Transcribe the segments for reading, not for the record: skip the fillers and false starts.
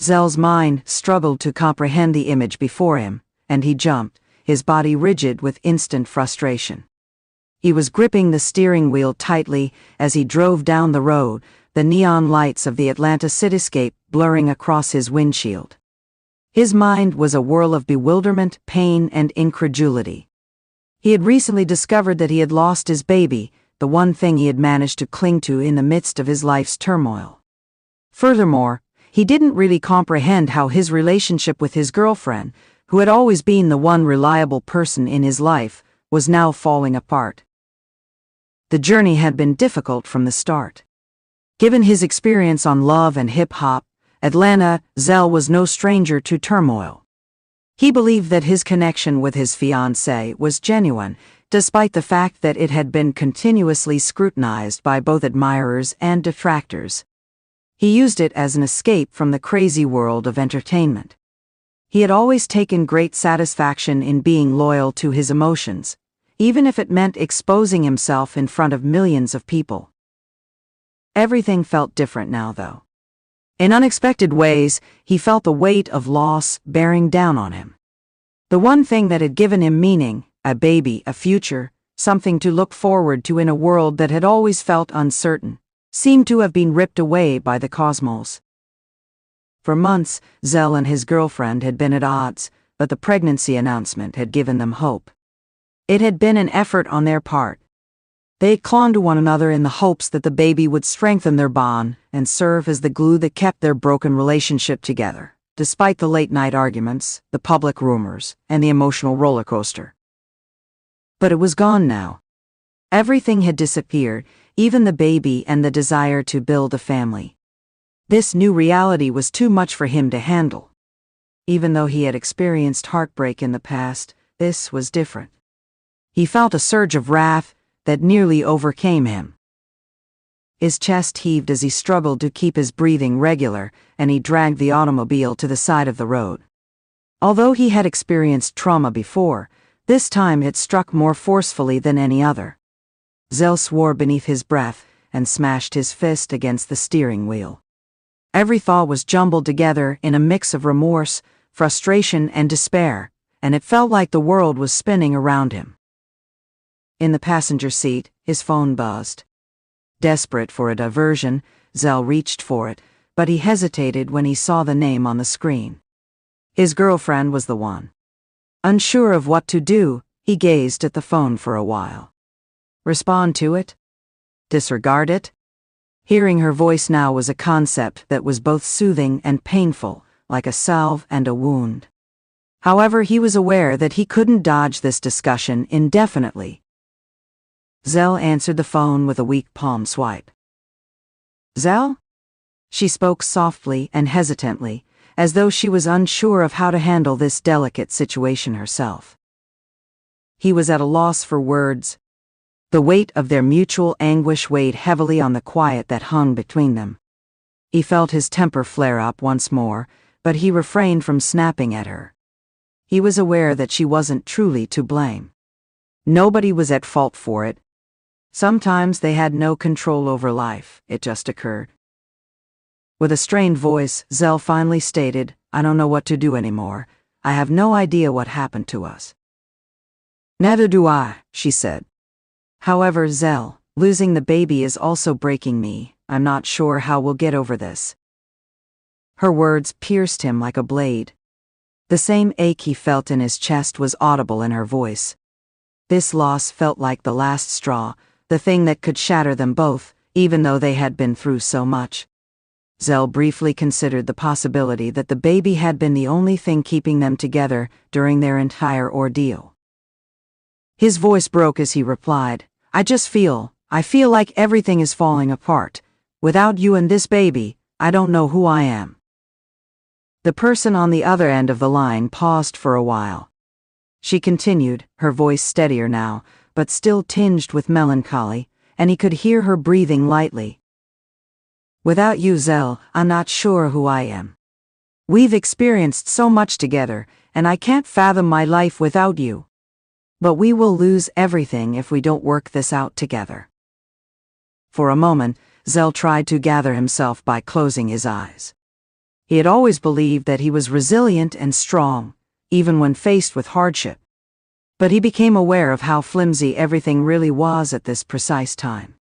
Zell's mind struggled to comprehend the image before him, and he jumped, his body rigid with instant frustration. He was gripping the steering wheel tightly as he drove down the road, the neon lights of the Atlanta cityscape blurring across his windshield. His mind was a whirl of bewilderment, pain, and incredulity. He had recently discovered that he had lost his baby, the one thing he had managed to cling to in the midst of his life's turmoil. Furthermore, he didn't really comprehend how his relationship with his girlfriend, who had always been the one reliable person in his life, was now falling apart. The journey had been difficult from the start. Given his experience on Love and Hip-Hop, Atlanta, Zell was no stranger to turmoil. He believed that his connection with his fiancée was genuine, despite the fact that it had been continuously scrutinized by both admirers and detractors. He used it as an escape from the crazy world of entertainment. He had always taken great satisfaction in being loyal to his emotions, even if it meant exposing himself in front of millions of people. Everything felt different now, though. In unexpected ways, he felt the weight of loss bearing down on him. The one thing that had given him meaning, a baby, a future, something to look forward to in a world that had always felt uncertain, seemed to have been ripped away by the cosmos. For months, Zell and his girlfriend had been at odds, but the pregnancy announcement had given them hope. It had been an effort on their part. They had clung to one another in the hopes that the baby would strengthen their bond and serve as the glue that kept their broken relationship together, despite the late-night arguments, the public rumors, and the emotional roller coaster. But it was gone now. Everything had disappeared, even the baby and the desire to build a family. This new reality was too much for him to handle. Even though he had experienced heartbreak in the past, this was different. He felt a surge of wrath that nearly overcame him. His chest heaved as he struggled to keep his breathing regular, and he dragged the automobile to the side of the road. Although he had experienced trauma before, this time it struck more forcefully than any other. Zell swore beneath his breath and smashed his fist against the steering wheel. Every thought was jumbled together in a mix of remorse, frustration, and despair, and it felt like the world was spinning around him. In the passenger seat, his phone buzzed. Desperate for a diversion, Zell reached for it, but he hesitated when he saw the name on the screen. His girlfriend was the one. Unsure of what to do, he gazed at the phone for a while. Respond to it? Disregard it? Hearing her voice now was a concept that was both soothing and painful, like a salve and a wound. However, he was aware that he couldn't dodge this discussion indefinitely. Zell answered the phone with a weak palm swipe. Zell? She spoke softly and hesitantly, as though she was unsure of how to handle this delicate situation herself. He was at a loss for words. The weight of their mutual anguish weighed heavily on the quiet that hung between them. He felt his temper flare up once more, but he refrained from snapping at her. He was aware that she wasn't truly to blame. Nobody was at fault for it. Sometimes they had no control over life, it just occurred. With a strained voice, Zell finally stated, I don't know what to do anymore. I have no idea what happened to us. Neither do I, she said. However, Zell, losing the baby is also breaking me. I'm not sure how we'll get over this. Her words pierced him like a blade. The same ache he felt in his chest was audible in her voice. This loss felt like the last straw, the thing that could shatter them both, even though they had been through so much. Zell briefly considered the possibility that the baby had been the only thing keeping them together during their entire ordeal. His voice broke as he replied, I feel like everything is falling apart. Without you and this baby, I don't know who I am. The person on the other end of the line paused for a while. She continued, her voice steadier now, but still tinged with melancholy, and he could hear her breathing lightly. Without you, Zell, I'm not sure who I am. We've experienced so much together, and I can't fathom my life without you. But we will lose everything if we don't work this out together. For a moment, Zell tried to gather himself by closing his eyes. He had always believed that he was resilient and strong, even when faced with hardship. But he became aware of how flimsy everything really was at this precise time.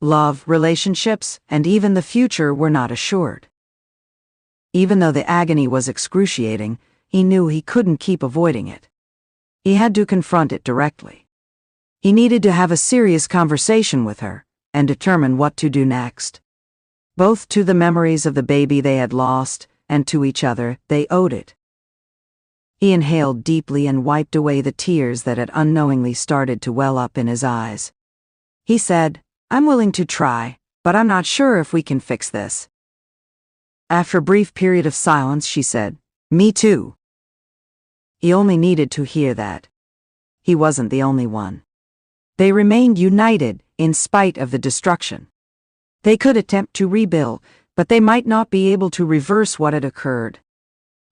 Love, relationships, and even the future were not assured. Even though the agony was excruciating, he knew he couldn't keep avoiding it. He had to confront it directly. He needed to have a serious conversation with her and determine what to do next. Both to the memories of the baby they had lost and to each other, they owed it. He inhaled deeply and wiped away the tears that had unknowingly started to well up in his eyes. He said, "I'm willing to try, but I'm not sure if we can fix this." After a brief period of silence, she said, "Me too." He only needed to hear that. He wasn't the only one. They remained united in spite of the destruction. They could attempt to rebuild, but they might not be able to reverse what had occurred.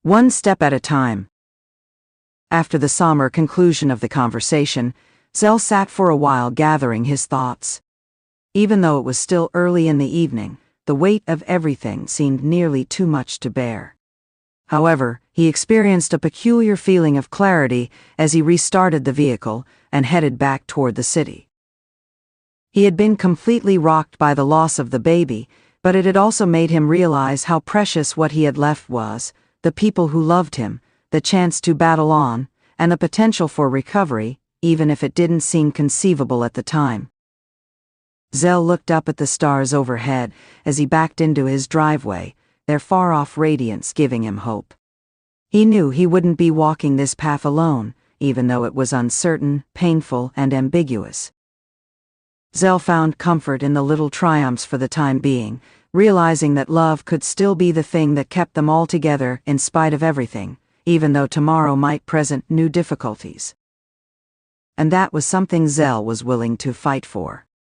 One step at a time. After the somber conclusion of the conversation, Zell sat for a while gathering his thoughts. Even though it was still early in the evening, the weight of everything seemed nearly too much to bear. However, he experienced a peculiar feeling of clarity as he restarted the vehicle and headed back toward the city. He had been completely rocked by the loss of the baby, but it had also made him realize how precious what he had left was, the people who loved him, the chance to battle on, and the potential for recovery, even if it didn't seem conceivable at the time. Zell looked up at the stars overhead as he backed into his driveway, their far-off radiance giving him hope. He knew he wouldn't be walking this path alone, even though it was uncertain, painful, and ambiguous. Zell found comfort in the little triumphs for the time being, realizing that love could still be the thing that kept them all together in spite of everything, even though tomorrow might present new difficulties. And that was something Zell was willing to fight for.